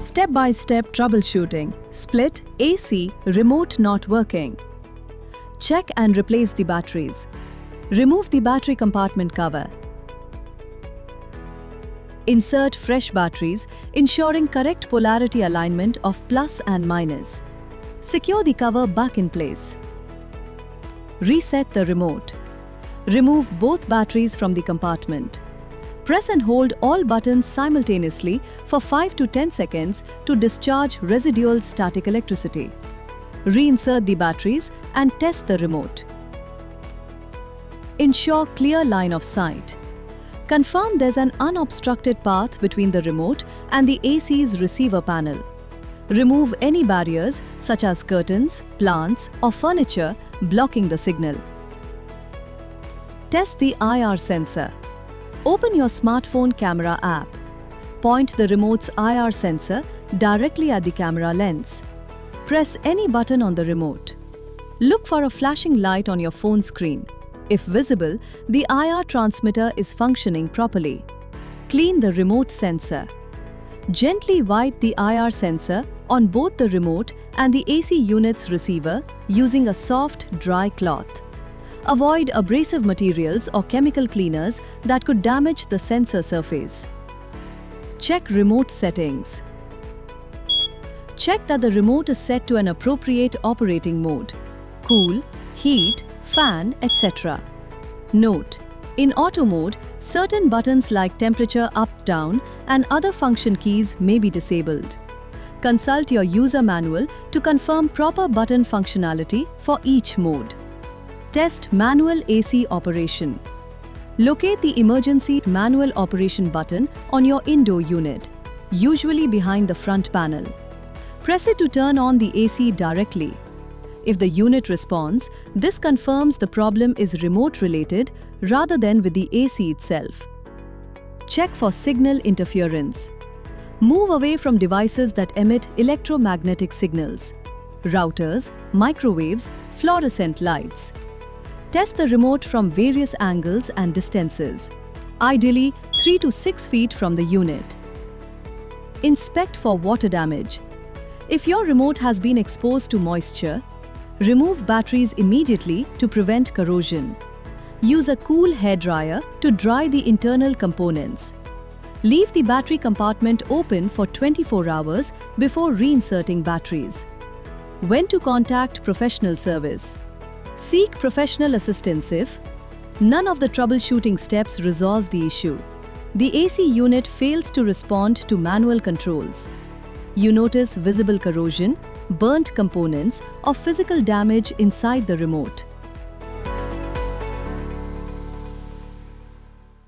Step-by-step troubleshooting. Split, AC, remote not working. Check and replace the batteries. Remove the battery compartment cover. Insert fresh batteries, ensuring correct polarity alignment of plus and minus. Secure the cover back in place. Reset the remote. Remove both batteries from the compartment. Press and hold all buttons simultaneously for 5 to 10 seconds to discharge residual static electricity. Reinsert the batteries and test the remote. Ensure clear line of sight. Confirm there's an unobstructed path between the remote and the AC's receiver panel. Remove any barriers such as curtains, plants or furniture blocking the signal. Test the IR sensor. Open your smartphone camera app. Point the remote's IR sensor directly at the camera lens. Press any button on the remote. Look for a flashing light on your phone screen. If visible, the IR transmitter is functioning properly. Clean the remote sensor. Gently wipe the IR sensor on both the remote and the AC unit's receiver using a soft, dry cloth. Avoid abrasive materials or chemical cleaners that could damage the sensor surface. Check remote settings. Check that the remote is set to an appropriate operating mode: cool, heat, fan, etc. Note: in auto mode, certain buttons like temperature up, down, and other function keys may be disabled. Consult your user manual to confirm proper button functionality for each mode. Test manual AC operation. Locate the emergency manual operation button on your indoor unit, usually behind the front panel. Press it to turn on the AC directly. If the unit responds, this confirms the problem is remote related rather than with the AC itself. Check for signal interference. Move away from devices that emit electromagnetic signals: routers, microwaves, fluorescent lights. Test the remote from various angles and distances, ideally 3 to 6 feet from the unit. Inspect for water damage. If your remote has been exposed to moisture, remove batteries immediately to prevent corrosion. Use a cool hairdryer to dry the internal components. Leave the battery compartment open for 24 hours before reinserting batteries. When to contact professional service? Seek professional assistance if none of the troubleshooting steps resolve the issue. The AC unit fails to respond to manual controls. You notice visible corrosion, burnt components, or physical damage inside the remote.